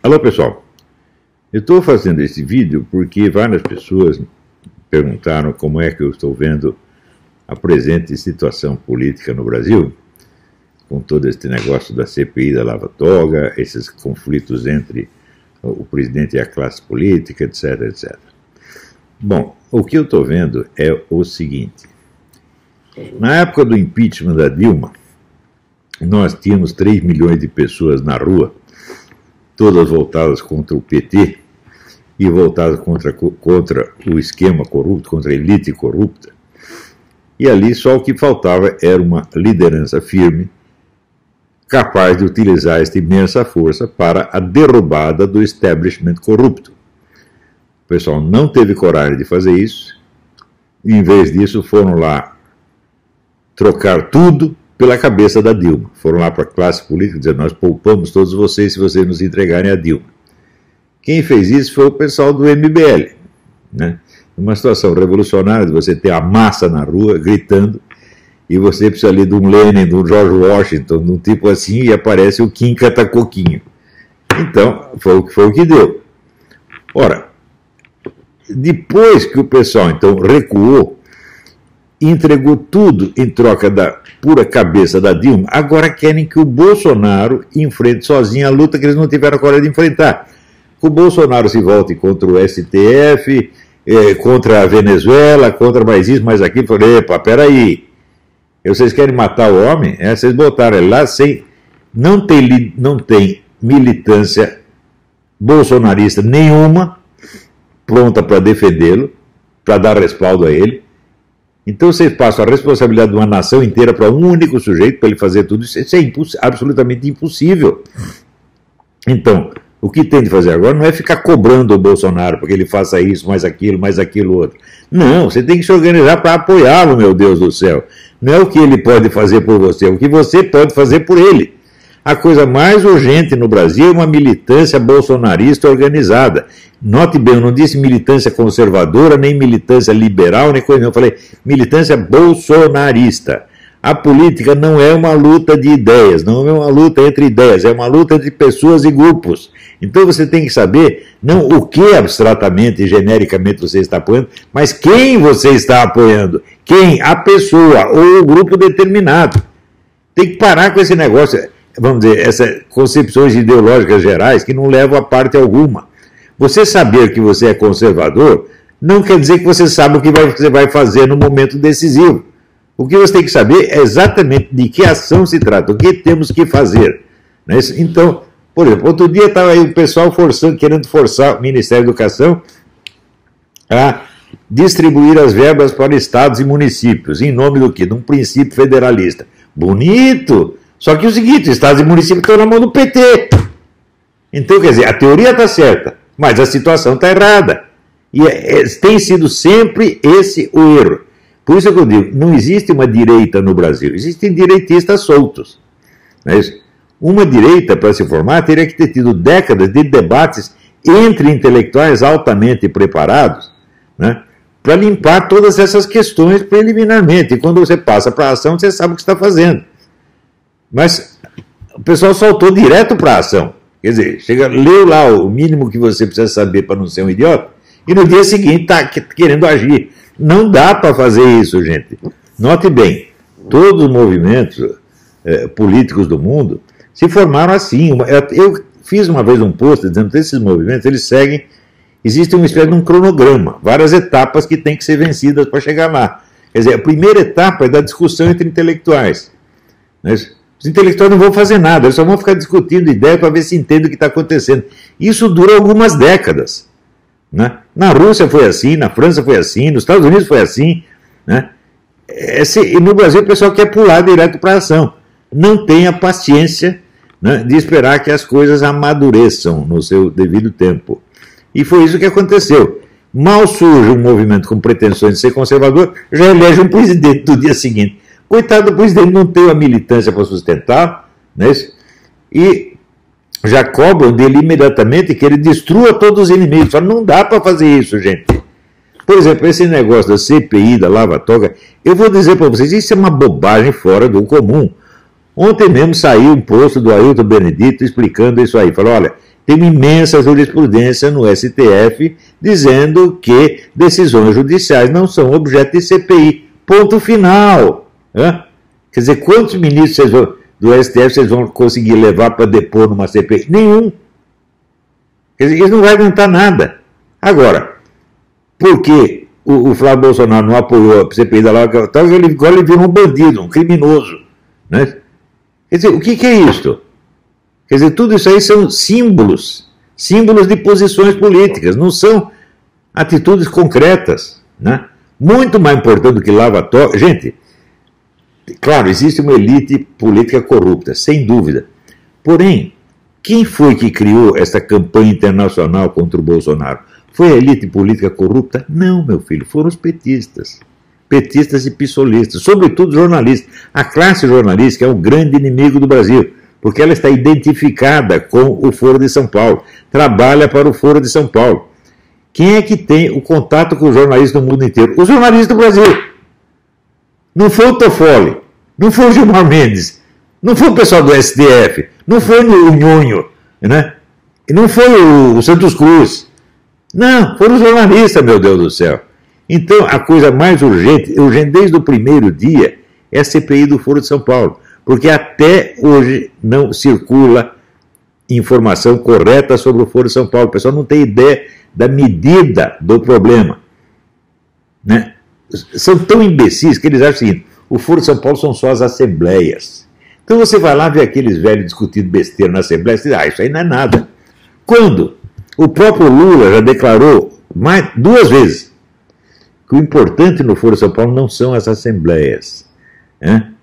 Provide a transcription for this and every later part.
Alô, pessoal. Eu estou fazendo esse vídeo porque várias pessoas perguntaram como é que eu estou vendo a presente situação política no Brasil, com todo este negócio da CPI da Lava Toga, esses conflitos entre o presidente e a classe política, etc, etc. Bom, o que eu estou vendo é o seguinte. Na época do impeachment da Dilma, nós tínhamos 3 milhões de pessoas na rua, todas voltadas contra o PT e voltadas contra o esquema corrupto, contra a elite corrupta. E ali só o que faltava era uma liderança firme, capaz de utilizar esta imensa força para a derrubada do establishment corrupto. O pessoal não teve coragem de fazer isso, e em vez disso foram lá trocar tudo pela cabeça da Dilma. Foram lá para a classe política dizer, nós poupamos todos vocês se vocês nos entregarem a Dilma. Quem fez isso foi o pessoal do MBL, né? Uma situação revolucionária de você ter a massa na rua gritando e você precisa ali de um Lenin, de um George Washington, de um tipo assim, e aparece o Kim Catacoquinho. Então, foi o que deu. Ora, depois que o pessoal então recuou, entregou tudo em troca da pura cabeça da Dilma, agora querem que o Bolsonaro enfrente sozinho a luta que eles não tiveram coragem de enfrentar. Que o Bolsonaro se volte contra o STF, contra a Venezuela, contra mais isso, mais aquilo. Falei, epa, peraí, vocês querem matar o homem? Vocês botaram ele lá sem... Não tem militância bolsonarista nenhuma pronta para defendê-lo, para dar respaldo a ele. Então vocês passam a responsabilidade de uma nação inteira para um único sujeito, para ele fazer tudo isso. Isso é absolutamente impossível. Então, o que tem de fazer agora não é ficar cobrando o Bolsonaro para que ele faça isso, mais aquilo, outro. Não, você tem que se organizar para apoiá-lo, meu Deus do céu. Não é o que ele pode fazer por você, é o que você pode fazer por ele. A coisa mais urgente no Brasil é uma militância bolsonarista organizada. Note bem, eu não disse militância conservadora, nem militância liberal, nem coisa nenhuma. Eu falei militância bolsonarista. A política não é uma luta de ideias, não é uma luta entre ideias, é uma luta entre pessoas e grupos. Então você tem que saber, não o que abstratamente e genericamente você está apoiando, mas quem você está apoiando. Quem? A pessoa ou o grupo determinado. Tem que parar com esse negócio, vamos dizer, essas concepções ideológicas gerais que não levam a parte alguma. Você saber que você é conservador não quer dizer que você sabe o que você vai fazer no momento decisivo. O que você tem que saber é exatamente de que ação se trata, o que temos que fazer. Né? Então, por exemplo, outro dia estava aí o pessoal querendo forçar o Ministério da Educação a distribuir as verbas para estados e municípios, em nome do quê? De um princípio federalista. Bonito! Só que é o seguinte, estados e municípios estão na mão do PT. Então, quer dizer, a teoria está certa, mas a situação está errada. E tem sido sempre esse o erro. Por isso que eu digo, não existe uma direita no Brasil, existem direitistas soltos. Não é isso? Uma direita, para se formar, teria que ter tido décadas de debates entre intelectuais altamente preparados, né, para limpar todas essas questões preliminarmente. E quando você passa para a ação, você sabe o que está fazendo. Mas o pessoal saltou direto para a ação. Quer dizer, leu lá o mínimo que você precisa saber para não ser um idiota, e no dia seguinte está querendo agir. Não dá para fazer isso, gente. Note bem, todos os movimentos políticos do mundo se formaram assim. Eu fiz uma vez um post dizendo que esses movimentos, eles seguem, existe uma espécie de um cronograma, várias etapas que têm que ser vencidas para chegar lá. Quer dizer, a primeira etapa é da discussão entre intelectuais. Né? Os intelectuais não vão fazer nada, eles só vão ficar discutindo ideias para ver se entendem o que está acontecendo. Isso dura algumas décadas. Né? Na Rússia foi assim, na França foi assim, nos Estados Unidos foi assim. Né? E no Brasil o pessoal quer pular direto para a ação. Não tem a paciência, né, de esperar que as coisas amadureçam no seu devido tempo. E foi isso que aconteceu. Mal surge um movimento com pretensões de ser conservador, já elege um presidente do dia seguinte. Coitado do presidente, não tem a militância para sustentar, né? E já cobram dele imediatamente que ele destrua todos os inimigos. Só não dá para fazer isso, gente. Por exemplo, esse negócio da CPI, da Lava Toga, eu vou dizer para vocês, isso é uma bobagem fora do comum. Ontem mesmo saiu um post do Ailton Benedito explicando isso aí. Falou, olha, tem uma imensa jurisprudência no STF dizendo que decisões judiciais não são objeto de CPI. Ponto final. Quer dizer, quantos ministros do STF vocês vão conseguir levar para depor numa CPI? Nenhum. Quer dizer, isso não vai aguentar nada. Agora, por que o Flávio Bolsonaro não apoiou a CPI da Lava Jato? Agora ele virou um bandido, um criminoso. Né? Quer dizer, o que é isso? Quer dizer, tudo isso aí são símbolos de posições políticas, não são atitudes concretas. Né? Muito mais importante do que lavatório. Gente, claro, existe uma elite política corrupta, sem dúvida. Porém, quem foi que criou essa campanha internacional contra o Bolsonaro? Foi a elite política corrupta? Não, meu filho, foram os petistas. Petistas e pissolistas, sobretudo jornalistas. A classe jornalística é o grande inimigo do Brasil, porque ela está identificada com o Foro de São Paulo, trabalha para o Foro de São Paulo. Quem é que tem o contato com os jornalistas no mundo inteiro? Os jornalistas do Brasil. Não foi o Toffoli, não foi o Gilmar Mendes, não foi o pessoal do STF, não foi o Nhonho, né? Não foi o Santos Cruz. Não, foram os jornalistas, meu Deus do céu. Então, a coisa mais urgente desde o primeiro dia, é a CPI do Foro de São Paulo. Porque até hoje não circula informação correta sobre o Foro de São Paulo. O pessoal não tem ideia da medida do problema. Né? São tão imbecis que eles acham o seguinte, o Foro de São Paulo são só as assembleias. Então você vai lá ver aqueles velhos discutindo besteira na Assembleia e você diz, isso aí não é nada. Quando o próprio Lula já declarou duas vezes que o importante no Foro de São Paulo não são as assembleias,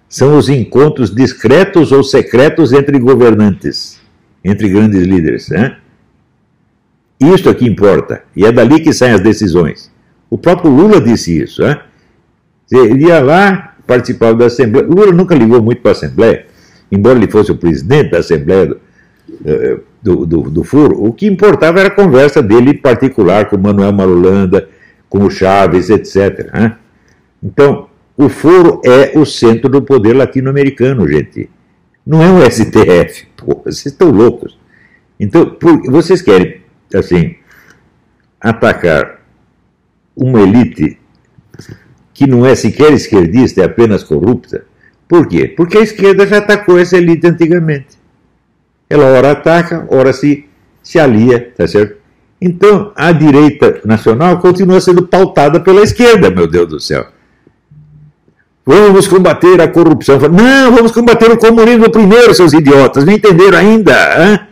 são os encontros discretos ou secretos entre governantes, entre grandes líderes. Isto é que importa, e é dali que saem as decisões. O próprio Lula disse isso. Ele ia lá, participava da Assembleia. O Lula nunca ligou muito para a Assembleia, embora ele fosse o presidente da Assembleia do Foro. O que importava era a conversa dele em particular com o Manuel Marulanda, com o Chaves, etc. Então, o Foro é o centro do poder latino-americano, gente. Não é o STF. Pô, vocês estão loucos. Então, vocês querem, assim, atacar uma elite que não é sequer esquerdista, é apenas corrupta. Por quê? Porque a esquerda já atacou essa elite antigamente. Ela ora ataca, ora se alia, tá certo? Então, a direita nacional continua sendo pautada pela esquerda, meu Deus do céu. Vamos combater a corrupção. Não, vamos combater o comunismo primeiro, seus idiotas. Não entenderam ainda?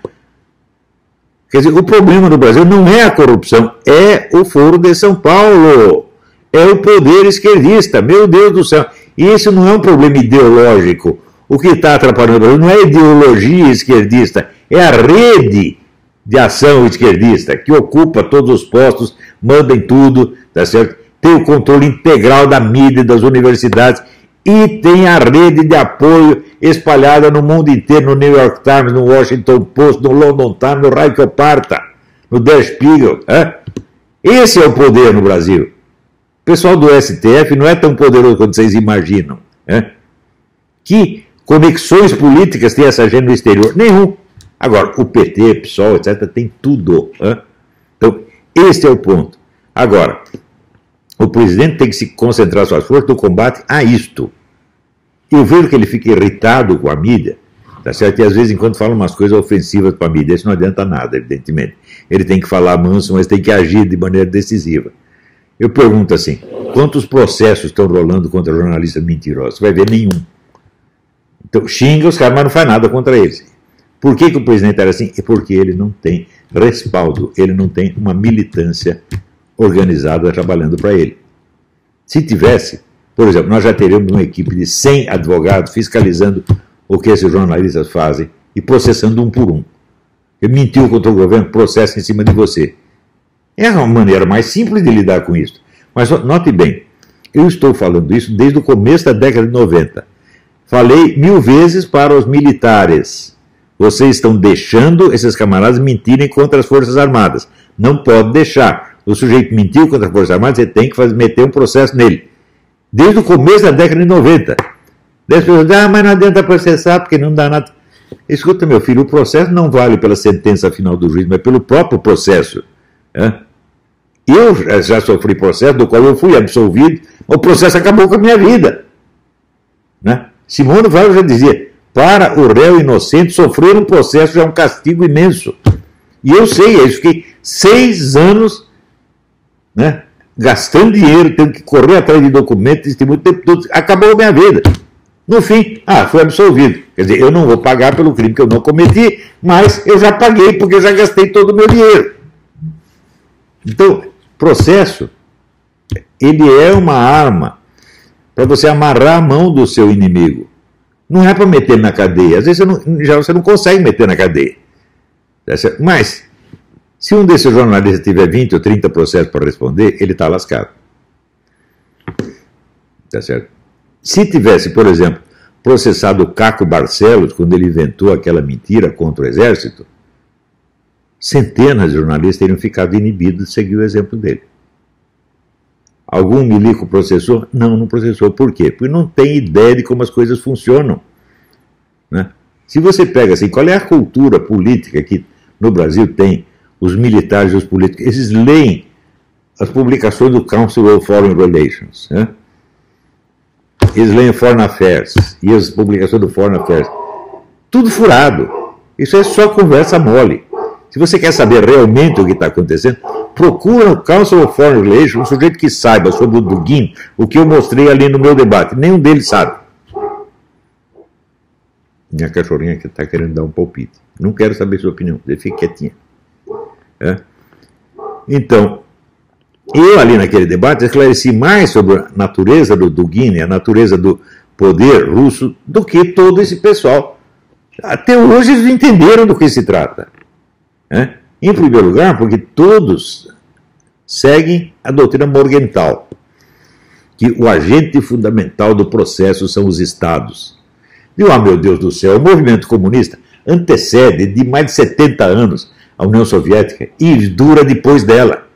Quer dizer, o problema no Brasil não é a corrupção, é o Foro de São Paulo. É o poder esquerdista, meu Deus do céu. E isso não é um problema ideológico. O que está atrapalhando o Brasil não é a ideologia esquerdista, é a rede de ação esquerdista, que ocupa todos os postos, manda em tudo, tá certo? Tem o controle integral da mídia, das universidades, e tem a rede de apoio espalhada no mundo inteiro, no New York Times, no Washington Post, no London Times, no Raicoparta, no Der Spiegel. Esse é o poder no Brasil. O pessoal do STF não é tão poderoso quanto vocês imaginam. Que conexões políticas tem essa gente no exterior? Nenhum. Agora, o PT, PSOL, etc., tem tudo. Então, este é o ponto. Agora, o presidente tem que se concentrar suas forças no combate a isto. Eu vejo que ele fica irritado com a mídia, tá certo? E às vezes, enquanto fala umas coisas ofensivas para a mídia, isso não adianta nada, evidentemente. Ele tem que falar manso, mas tem que agir de maneira decisiva. Eu pergunto assim, quantos processos estão rolando contra jornalistas mentirosos? Você vai ver nenhum. Então, xinga os caras, mas não faz nada contra eles. Por que o presidente era assim? É porque ele não tem respaldo, ele não tem uma militância organizada trabalhando para ele. Se tivesse, por exemplo, nós já teríamos uma equipe de 100 advogados fiscalizando o que esses jornalistas fazem e processando um por um. Ele mentiu contra o governo, processa em cima de você. É a maneira mais simples de lidar com isso. Mas note bem, eu estou falando isso desde o começo da década de 90. Falei 1000 vezes para os militares. Vocês estão deixando esses camaradas mentirem contra as Forças Armadas. Não pode deixar. O sujeito mentiu contra as Forças Armadas, você tem que meter um processo nele. Desde o começo da década de 90. Daí as pessoas dizem, mas não adianta processar porque não dá nada. Escuta, meu filho, o processo não vale pela sentença final do juiz, mas pelo próprio processo. Eu já sofri processo do qual eu fui absolvido, o processo acabou com a minha vida. Simone Weil já dizia, para o réu inocente, sofrer um processo já é um castigo imenso. E eu sei, eu fiquei 6 anos gastando dinheiro, tendo que correr atrás de documentos, testemunho, o tempo todo, acabou a minha vida. No fim, fui absolvido. Quer dizer, eu não vou pagar pelo crime que eu não cometi, mas eu já paguei porque eu já gastei todo o meu dinheiro. Então, processo, ele é uma arma para você amarrar a mão do seu inimigo. Não é para meter na cadeia. Às vezes você não consegue meter na cadeia. Mas, se um desses jornalistas tiver 20 ou 30 processos para responder, ele está lascado. Tá certo? Se tivesse, por exemplo, processado o Caco Barcelos, quando ele inventou aquela mentira contra o Exército, centenas de jornalistas teriam ficado inibidos de seguir o exemplo dele. Algum milico processou? Não processou. Por quê? Porque não tem ideia de como as coisas funcionam. Se você pega assim, qual é a cultura política que no Brasil tem os militares e os políticos? Eles leem as publicações do Council of Foreign Relations. Eles leem Foreign Affairs e as publicações do Foreign Affairs. Tudo furado. Isso é só conversa mole. Se você quer saber realmente o que está acontecendo, procura no Council of Foreign Relations um sujeito que saiba sobre o Dugin, o que eu mostrei ali no meu debate. Nenhum deles sabe. Minha cachorrinha que está querendo dar um palpite. Não quero saber sua opinião. Você fica quietinha. Então, eu ali naquele debate esclareci mais sobre a natureza do Dugin, a natureza do poder russo, do que todo esse pessoal. Até hoje eles não entenderam do que se trata. Em primeiro lugar, porque todos seguem a doutrina Morgenthau, que o agente fundamental do processo são os estados. E, meu Deus do céu, o movimento comunista antecede de mais de 70 anos a União Soviética e dura depois dela.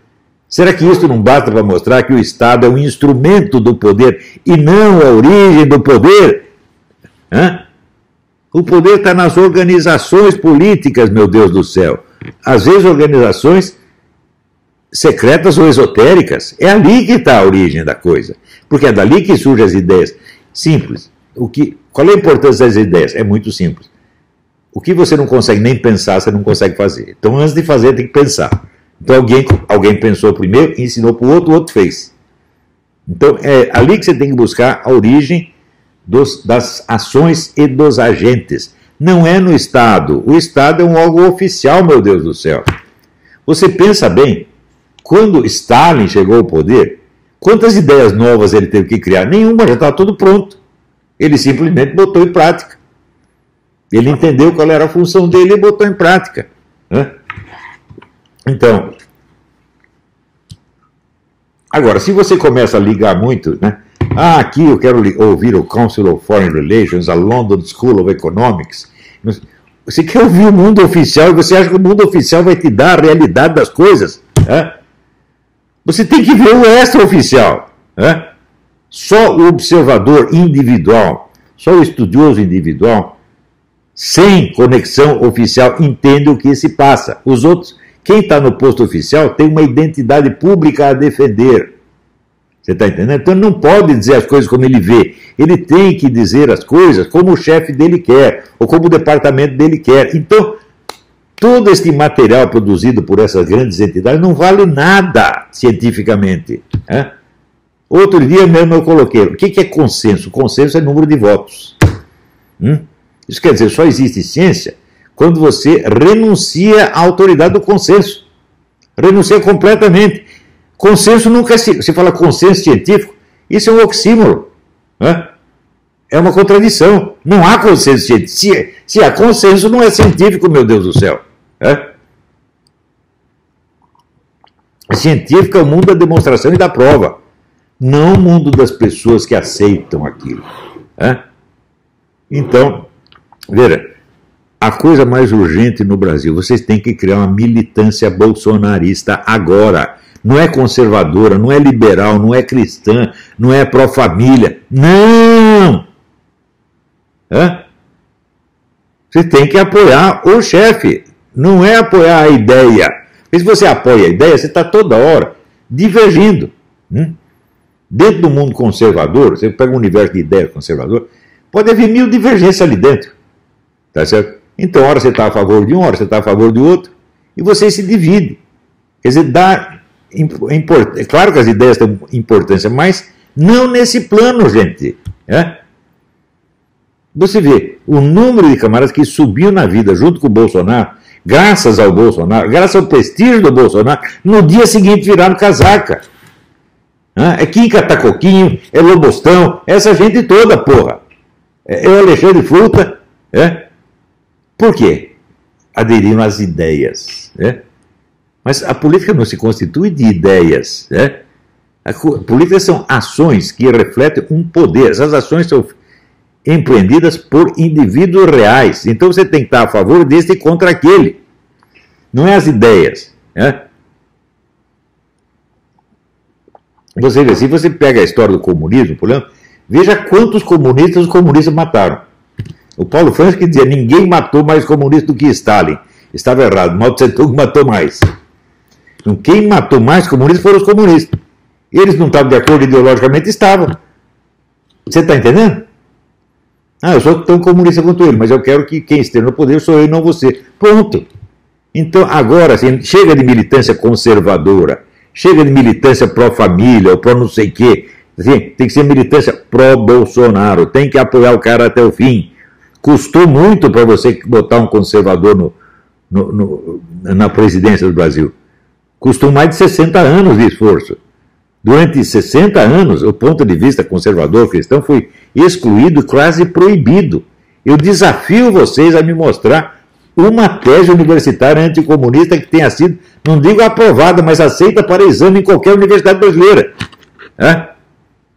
Será que isso não basta para mostrar que o Estado é um instrumento do poder e não a origem do poder? O poder está nas organizações políticas, meu Deus do céu. Às vezes organizações secretas ou esotéricas. É ali que está a origem da coisa. Porque é dali que surgem as ideias. Simples. Qual é a importância das ideias? É muito simples. O que você não consegue nem pensar, você não consegue fazer. Então, antes de fazer, tem que pensar. Então, alguém pensou primeiro, ensinou para o outro fez. Então, é ali que você tem que buscar a origem das ações e dos agentes. Não é no Estado. O Estado é um órgão oficial, meu Deus do céu. Você pensa bem, quando Stalin chegou ao poder, quantas ideias novas ele teve que criar? Nenhuma, já estava tudo pronto. Ele simplesmente botou em prática. Ele entendeu qual era a função dele e botou em prática. Então, agora, se você começa a ligar muito, aqui eu quero ouvir o Council of Foreign Relations, a London School of Economics. Você quer ouvir o mundo oficial e você acha que o mundo oficial vai te dar a realidade das coisas? Você tem que ver o extraoficial. Só o observador individual, só o estudioso individual, sem conexão oficial, entende o que se passa. Os outros, quem está no posto oficial, tem uma identidade pública a defender. Você está entendendo? Então não pode dizer as coisas como ele vê. Ele tem que dizer as coisas como o chefe dele quer, ou como o departamento dele quer. Então, todo este material produzido por essas grandes entidades não vale nada cientificamente. Outro dia mesmo eu coloquei, o que é consenso? Consenso é número de votos. Isso quer dizer, só existe ciência quando você renuncia à autoridade do consenso. Renuncia completamente. Consenso nunca se fala consenso científico, isso é um oxímoro. É uma contradição. Não há consenso científico. Se há consenso, não é científico, meu Deus do céu. A científica é o mundo da demonstração e da prova, não o mundo das pessoas que aceitam aquilo. Então, veja, a coisa mais urgente no Brasil, vocês têm que criar uma militância bolsonarista agora. Não é conservadora, não é liberal, não é cristã, não é pró-família. Não! Você tem que apoiar o chefe, não é apoiar a ideia. Porque se você apoia a ideia, você está toda hora divergindo. Dentro do mundo conservador, você pega um universo de ideias conservador, pode haver 1000 divergências ali dentro. Tá certo? Então, hora você está a favor de um, hora você está a favor do outro, e você se divide. Quer dizer, é claro que as ideias têm importância, mas não nesse plano, gente. Você vê o número de camaradas que subiu na vida junto com o Bolsonaro, graças ao Bolsonaro, graças ao prestígio do Bolsonaro, no dia seguinte viraram casaca. É Kim Catacoquinho, é Lobostão, essa gente toda, porra. É o Alexandre Fruta. Por quê? Aderiram às ideias. Mas a política não se constitui de ideias. A política são ações que refletem um poder. Essas ações são empreendidas por indivíduos reais. Então você tem que estar a favor desse e contra aquele. Não é as ideias. Você vê, se você pega a história do comunismo, por exemplo, veja quantos comunistas os comunistas mataram. O Paulo Francis que dizia, ninguém matou mais comunista do que Stalin. Estava errado, Mao Tse Tung matou mais. Então, quem matou mais comunistas foram os comunistas. Eles não estavam de acordo ideologicamente, estavam. Você está entendendo? Eu sou tão comunista quanto ele, mas eu quero que quem esteja no poder sou eu e não você. Pronto. Então, agora, assim, chega de militância conservadora, chega de militância pró-família ou pró não sei o quê. Assim, tem que ser militância pró-Bolsonaro, tem que apoiar o cara até o fim. Custou muito para você botar um conservador na presidência do Brasil. Custou mais de 60 anos de esforço. Durante 60 anos, o ponto de vista conservador cristão foi excluído e quase proibido. Eu desafio vocês a me mostrar uma tese universitária anticomunista que tenha sido, não digo aprovada, mas aceita para exame em qualquer universidade brasileira.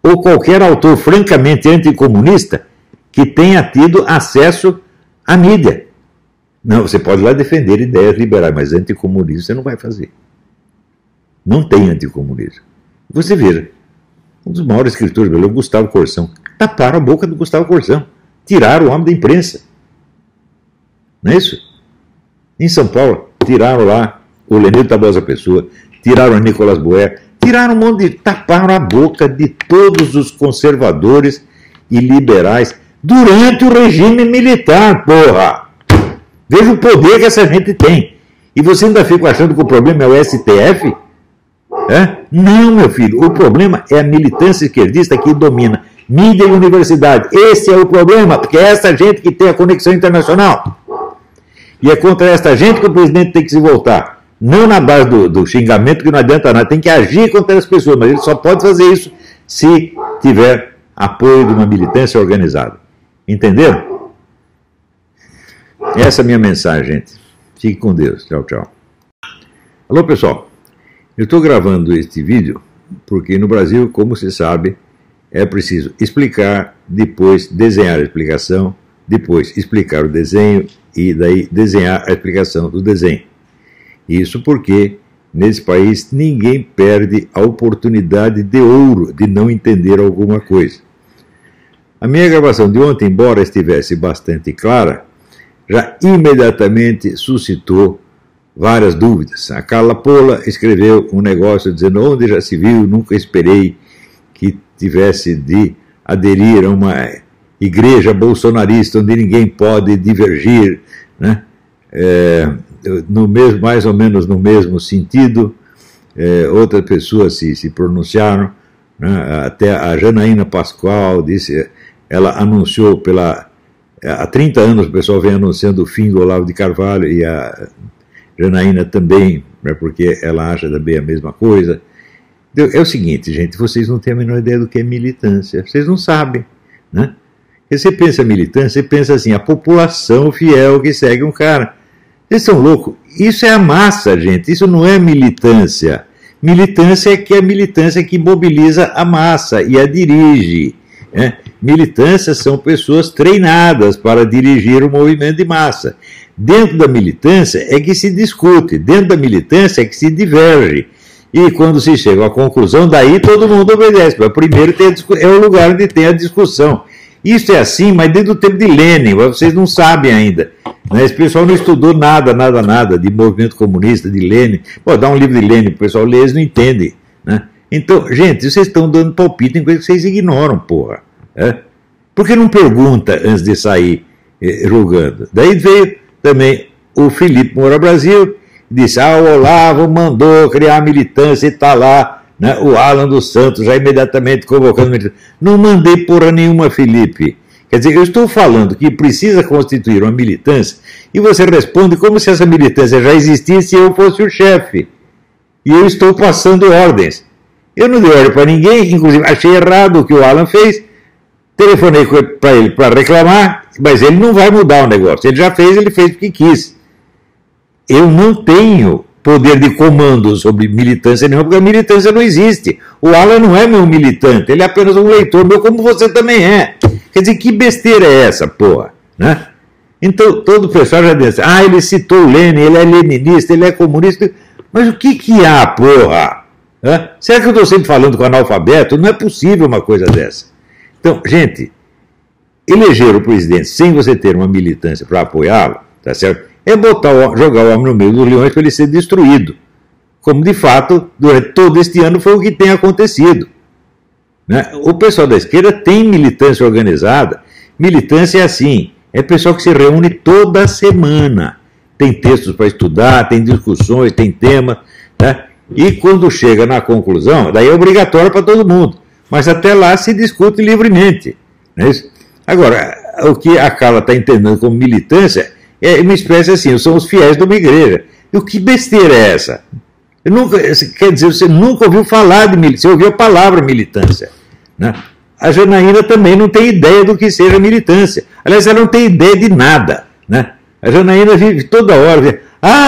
Ou qualquer autor francamente anticomunista que tenha tido acesso à mídia. Não, você pode lá defender ideias liberais, mas anticomunismo você não vai fazer. Não tem anticomunismo. Você veja, um dos maiores escritores brasileiros, Gustavo Corsão, taparam a boca do Gustavo Corsão, tiraram o homem da imprensa. Não é isso? Em São Paulo, tiraram lá o Lenildo Tabosa Pessoa, tiraram o Nicolas Boer, tiraram um monte de... taparam a boca de todos os conservadores e liberais durante o regime militar, porra! Veja o poder que essa gente tem. E você ainda fica achando que o problema é o STF? Não, meu filho, o problema é a militância esquerdista que domina mídia e universidade. Esse é o problema, porque é essa gente que tem a conexão internacional. E é contra essa gente que o presidente tem que se voltar. Não na base do xingamento, que não adianta nada. Tem que agir contra as pessoas, mas ele só pode fazer isso se tiver apoio de uma militância organizada. Entenderam? Essa é a minha mensagem, gente. Fique com Deus. Tchau, tchau. Alô, pessoal. Eu estou gravando este vídeo porque no Brasil, como se sabe, é preciso explicar, depois desenhar a explicação, depois explicar o desenho e daí desenhar a explicação do desenho. Isso porque, nesse país, ninguém perde a oportunidade de ouro de não entender alguma coisa. A minha gravação de ontem, embora estivesse bastante clara, já imediatamente suscitou várias dúvidas. A Carla Pola escreveu um negócio dizendo onde já se viu, nunca esperei que tivesse de aderir a uma igreja bolsonarista onde ninguém pode divergir, né? Mais ou menos no mesmo sentido. Outras pessoas se pronunciaram, né? Até a Janaína Pascoal disse, ela anunciou há 30 anos o pessoal vem anunciando o fim do Olavo de Carvalho, e a Janaína também, né, porque ela acha também a mesma coisa. É o seguinte, gente, vocês não têm a menor ideia do que é militância, vocês não sabem, né? Você pensa militância, você pensa assim, a população fiel que segue um cara. Vocês são loucos? Isso é a massa, gente, isso não é militância. Militância é a militância que mobiliza a massa e a dirige, né? Militâncias são pessoas treinadas para dirigir o movimento de massa. Dentro da militância é que se discute, dentro da militância é que se diverge. E quando se chega à conclusão, daí todo mundo obedece. Mas primeiro é o lugar onde tem a discussão. Isso é assim, mas desde o tempo de Lenin, vocês não sabem ainda. Né? Esse pessoal não estudou nada de movimento comunista, de Lenin. Pô, dá um livro de Lenin, o pessoal lê, eles não entendem. Né? Então, gente, vocês estão dando palpite em coisas que vocês ignoram, porra. Por que não pergunta antes de sair julgando? Daí veio também o Felipe Moura Brasil, disse, o Olavo mandou criar a militância e está lá, né, o Alan dos Santos já imediatamente convocando militância. Não mandei porra nenhuma, Felipe. Quer dizer, eu estou falando que precisa constituir uma militância e você responde como se essa militância já existisse e eu fosse o chefe. E eu estou passando ordens. Eu não dei ordem para ninguém, inclusive achei errado o que o Alan fez, telefonei para ele para reclamar, mas ele não vai mudar o negócio. Ele já fez, ele fez porque quis. Eu não tenho poder de comando sobre militância nenhuma, porque a militância não existe. O Alan não é meu militante, ele é apenas um leitor meu, como você também é. Quer dizer, que besteira é essa, porra? Né? Então, todo o pessoal já disse, ele citou o Lenin, ele é leninista, ele é comunista. Mas o que há, porra? Será que eu estou sempre falando com analfabeto? Não é possível uma coisa dessa. Então, gente, eleger o presidente sem você ter uma militância para apoiá-lo, tá certo? É jogar o homem no meio dos leões para ele ser destruído. Como, de fato, durante todo este ano foi o que tem acontecido. Né? O pessoal da esquerda tem militância organizada. Militância é assim, é pessoal que se reúne toda semana. Tem textos para estudar, tem discussões, tem temas, né? E quando chega na conclusão, daí é obrigatório para todo mundo. Mas até lá se discute livremente. Não é isso? Agora, o que a Carla está entendendo como militância é uma espécie assim, são os fiéis de uma igreja. E o que besteira é essa? Quer dizer, você nunca ouviu falar de militância, você ouviu a palavra militância. Né? A Janaína também não tem ideia do que seja militância. Aliás, ela não tem ideia de nada. Né? A Janaína vive toda hora,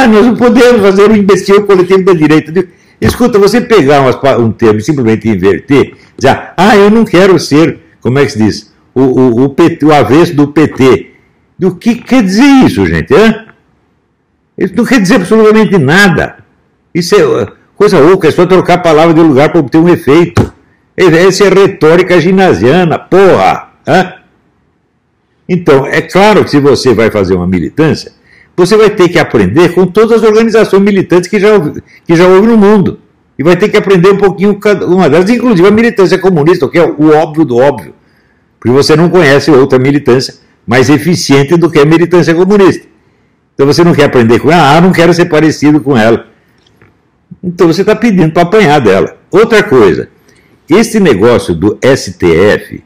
nós não podemos fazer um imbecil coletivo da direita. Escuta, você pegar um termo e simplesmente inverter, dizer, eu não quero ser, como é que se diz, o avesso do PT. O que quer dizer isso, gente? Isso não quer dizer absolutamente nada. Isso é coisa louca, é só trocar a palavra de lugar para obter um efeito. Essa é retórica ginasiana, porra! Então, é claro que se você vai fazer uma militância, você vai ter que aprender com todas as organizações militantes que já houve no mundo. E vai ter que aprender um pouquinho cada uma delas, inclusive a militância comunista, que é o óbvio do óbvio. Porque você não conhece outra militância mais eficiente do que a militância comunista. Então você não quer aprender com ela, não quero ser parecido com ela. Então você está pedindo para apanhar dela. Outra coisa, esse negócio do STF,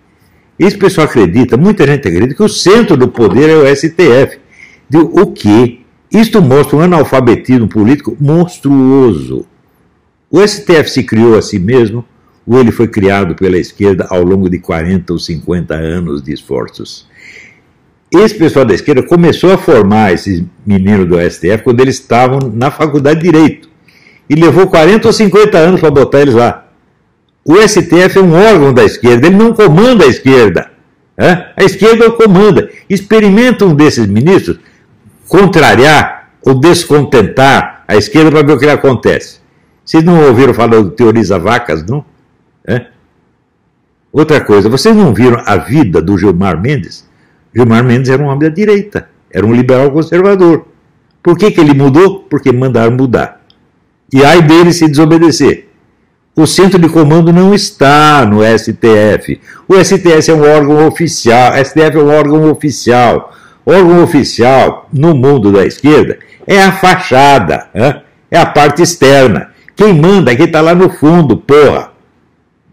esse pessoal acredita, muita gente acredita que o centro do poder é o STF. O que? Isto mostra um analfabetismo político monstruoso. O STF se criou a si mesmo, ou ele foi criado pela esquerda ao longo de 40 ou 50 anos de esforços? Esse pessoal da esquerda começou a formar esses meninos do STF quando eles estavam na faculdade de Direito. E levou 40 ou 50 anos para botar eles lá. O STF é um órgão da esquerda, ele não comanda a esquerda. A esquerda o comanda. Experimenta um desses ministros contrariar ou descontentar a esquerda para ver o que acontece. Vocês não ouviram falar do Teoriza Vacas, não? Outra coisa, vocês não viram a vida do Gilmar Mendes? Gilmar Mendes era um homem da direita, era um liberal conservador. Por que ele mudou? Porque mandaram mudar. E ai dele se desobedecer. O centro de comando não está no STF. O STF é um órgão oficial. O STF é um órgão oficial. O órgão oficial, no mundo da esquerda, é a fachada. É a parte externa. Quem manda é quem está lá no fundo, porra.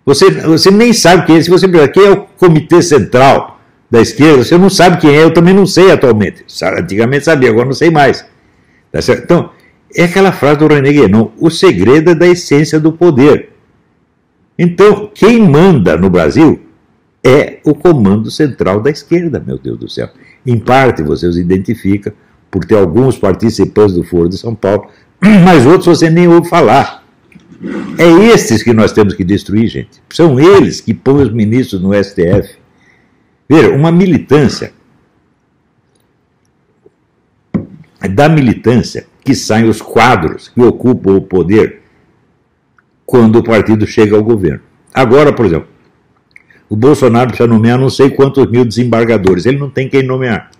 Você nem sabe quem é. Se você perguntar quem é o Comitê Central da esquerda, você não sabe quem é. Eu também não sei atualmente. Antigamente sabia, agora não sei mais. Tá certo? Então, é aquela frase do René Guénon, o segredo é da essência do poder. Então, quem manda no Brasil é o comando central da esquerda, meu Deus do céu. Em parte, você os identifica por ter alguns participantes do Foro de São Paulo, mas outros você nem ouve falar. É esses que nós temos que destruir, gente. São eles que põem os ministros no STF. Veja, uma militância, da militância que saem os quadros que ocupam o poder quando o partido chega ao governo. Agora, por exemplo, O Bolsonaro precisa nomear não sei quantos mil desembargadores. Ele não tem quem nomear.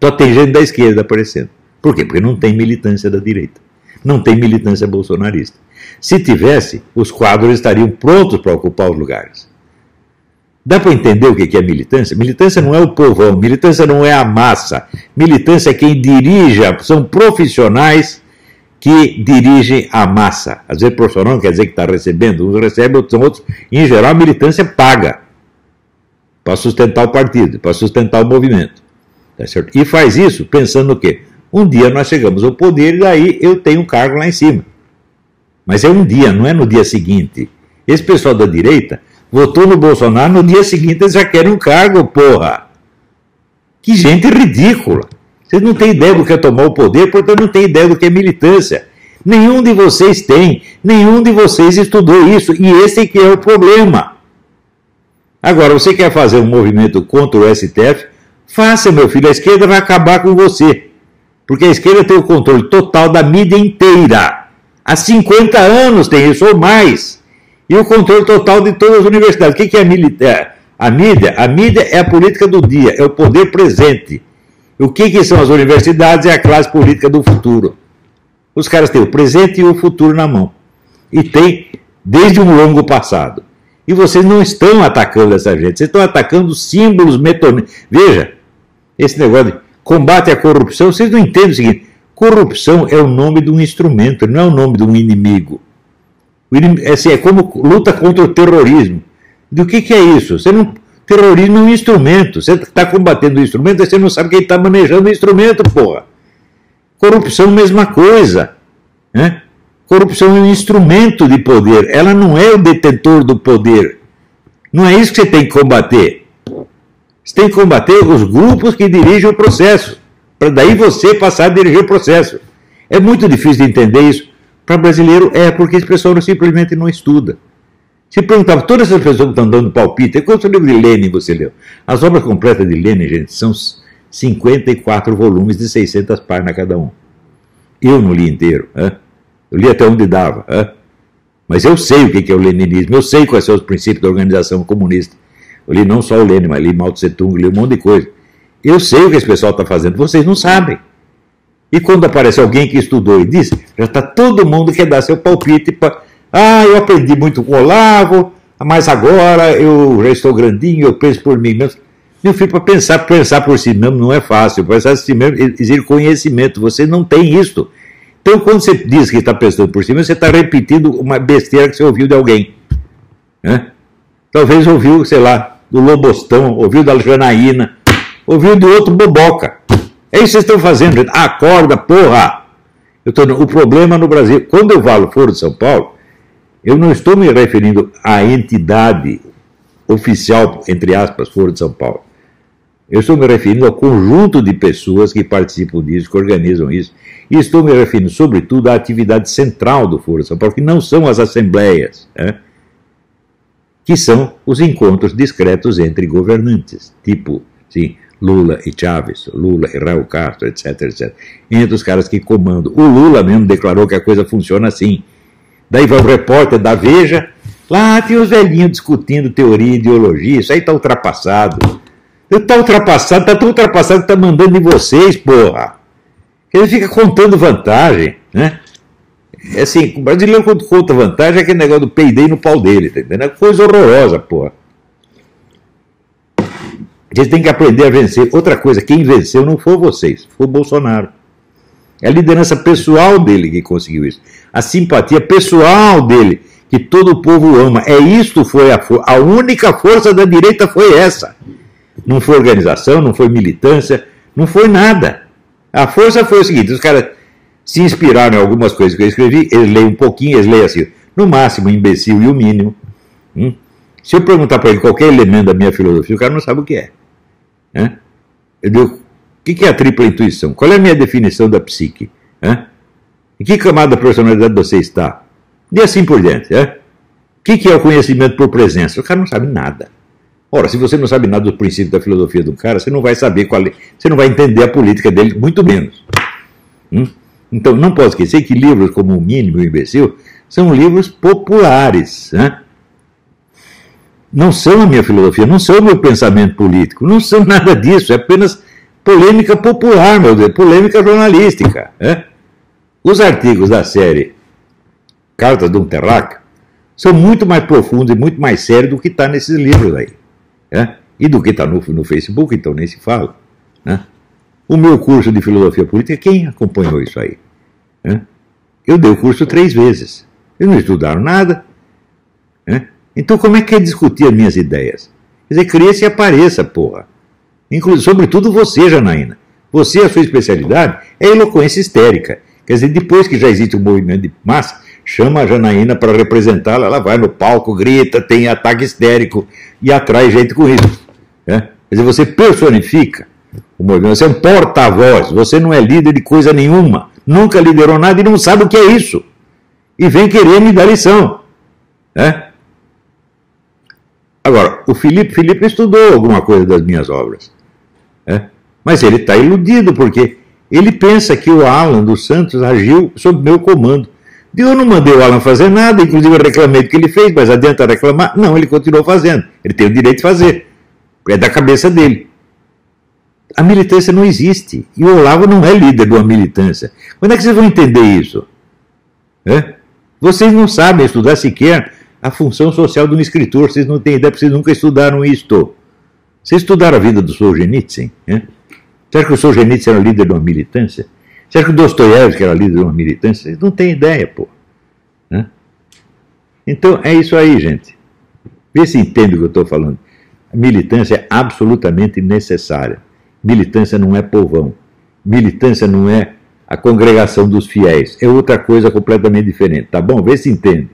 Só tem gente da esquerda aparecendo. Por quê? Porque não tem militância da direita. Não tem militância bolsonarista. Se tivesse, os quadros estariam prontos para ocupar os lugares. Dá para entender o que é militância? Militância não é o povão, militância não é a massa. Militância é quem dirige, são profissionais que dirigem a massa. Às vezes profissional não quer dizer que está recebendo, uns recebem, outros são outros. Em geral, a militância paga para sustentar o partido, para sustentar o movimento. Tá certo? E faz isso pensando no quê? Um dia nós chegamos ao poder e daí eu tenho um cargo lá em cima. Mas é um dia, não é no dia seguinte. Esse pessoal da direita votou no Bolsonaro, no dia seguinte eles já querem um cargo, porra. Que gente ridícula. Vocês não têm ideia do que é tomar o poder, portanto não têm ideia do que é militância. Nenhum de vocês tem, nenhum de vocês estudou isso, e esse que é o problema. Agora, você quer fazer um movimento contra o STF? Faça, meu filho, a esquerda vai acabar com você. Porque a esquerda tem o controle total da mídia inteira. Há 50 anos tem isso, ou mais. E o controle total de todas as universidades. O que é a mídia? A mídia é a política do dia, é o poder presente. O que são as universidades? É a classe política do futuro. Os caras têm o presente e o futuro na mão. E tem desde um longo passado. E vocês não estão atacando essa gente, vocês estão atacando símbolos metonímicos. Veja, esse negócio de combate à corrupção, vocês não entendem o seguinte: corrupção é o nome de um instrumento, não é o nome de um inimigo. É como luta contra o terrorismo. Do que é isso? Terrorismo é um instrumento. Você está combatendo o instrumento, você não sabe quem está manejando o instrumento, porra. Corrupção, mesma coisa. Né? Corrupção é um instrumento de poder. Ela não é o detentor do poder. Não é isso que você tem que combater. Você tem que combater os grupos que dirigem o processo. Para daí você passar a dirigir o processo. É muito difícil de entender isso. Para brasileiro porque esse pessoal simplesmente não estuda. Se perguntava, todas essas pessoas que estão dando palpite, quantos livros de Lenin você leu? As obras completas de Lenin, gente, são 54 volumes de 600 páginas cada um. Eu não li inteiro. Eu li até onde dava. Mas eu sei o que é o leninismo, eu sei quais são os princípios da organização comunista. Eu li não só o Lenin, mas li Mao Tse Tung, li um monte de coisa. Eu sei o que esse pessoal está fazendo, vocês não sabem. E quando aparece alguém que estudou e diz, já está todo mundo que quer dar seu palpite para... eu aprendi muito com o Olavo, mas agora eu já estou grandinho, eu penso por mim mesmo. Meu filho, para pensar por si mesmo não é fácil. Pensar por si mesmo exige conhecimento. Você não tem isso. Então, quando você diz que está pensando por si mesmo, você está repetindo uma besteira que você ouviu de alguém. Talvez ouviu, sei lá, do Lobostão, ouviu da Janaína, ouviu de outro boboca. É isso que vocês estão fazendo, gente. Acorda, porra! O problema no Brasil, quando eu falo Foro de São Paulo, eu não estou me referindo à entidade oficial, entre aspas, Foro de São Paulo. Eu estou me referindo ao conjunto de pessoas que participam disso, que organizam isso. E estou me referindo, sobretudo, à atividade central do Foro de São Paulo, que não são as assembleias, que são os encontros discretos entre governantes, tipo, sim, Lula e Chávez, Lula e Raul Castro, etc, etc. Entre os caras que comandam. O Lula mesmo declarou que a coisa funciona assim. Daí vai o repórter da Veja, lá tem os velhinhos discutindo teoria e ideologia, isso aí está ultrapassado. Está ultrapassado, está tão ultrapassado que está mandando em vocês, porra. Ele fica contando vantagem, né? É assim, o brasileiro quando conta vantagem é aquele negócio do peidei no pau dele, tá entendendo? É coisa horrorosa, porra. Vocês têm que aprender a vencer. Outra coisa, quem venceu não foi vocês, foi o Bolsonaro. É a liderança pessoal dele que conseguiu isso. A simpatia pessoal dele, que todo o povo ama. Isto foi a única força da direita foi essa. Não foi organização, não foi militância, não foi nada. A força foi o seguinte, os caras se inspiraram em algumas coisas que eu escrevi, eles leem um pouquinho, eles leem assim, no máximo, imbecil e o mínimo. Se eu perguntar para ele qualquer elemento da minha filosofia, o cara não sabe o que é. Eu digo, o que é a tripla intuição? Qual é a minha definição da psique? Em que camada da personalidade você está? E assim por diante. O que é o conhecimento por presença? O cara não sabe nada. Ora, se você não sabe nada do princípio da filosofia do cara, você não vai saber você não vai entender a política dele, muito menos. Então, não posso esquecer que livros como O Mínimo e o Imbecil são livros populares. não são a minha filosofia, não são o meu pensamento político, não são nada disso, é apenas polêmica popular, meu Deus, polêmica jornalística. Né? Os artigos da série Cartas de um Terráqueo são muito mais profundos e muito mais sérios do que está nesses livros aí. Né? E do que está no Facebook, então nem se fala. Né? O meu curso de filosofia política, quem acompanhou isso aí? Né? Eu dei o curso 3 vezes. Eles não estudaram nada. Né? Então como é que é discutir as minhas ideias? Quer dizer, cresça e apareça, porra. Sobretudo você, Janaína. Você, a sua especialidade é eloquência histérica. Quer dizer, depois que já existe um movimento de massa, chama a Janaína para representá-la, ela vai no palco, grita, tem ataque histérico e atrai gente com isso. Né? Quer dizer, você personifica o movimento, você é um porta-voz, você não é líder de coisa nenhuma, nunca liderou nada e não sabe o que é isso. E vem querer me dar lição. Né? Agora, o Felipe estudou alguma coisa das minhas obras. Né? Mas ele está iludido, porque ele pensa que o Alan dos Santos agiu sob meu comando. Eu não mandei o Alan fazer nada, inclusive eu reclamei do que ele fez, mas adianta reclamar? Não, ele continuou fazendo. Ele tem o direito de fazer. É da cabeça dele. A militância não existe. E o Olavo não é líder de uma militância. Quando é que vocês vão entender isso? É? Vocês não sabem estudar sequer a função social de um escritor. Vocês não têm ideia, porque vocês nunca estudaram isto. Vocês estudaram a vida do Solzhenitsyn? É? Você acha que o Solzhenitsyn era líder de uma militância? Você acha que o Dostoiévski era líder de uma militância? Vocês não têm ideia, pô. Né? Então, é isso aí, gente. Vê se entende o que eu estou falando. A militância é absolutamente necessária. Militância não é povão. Militância não é a congregação dos fiéis. É outra coisa completamente diferente. Tá bom? Vê se entende.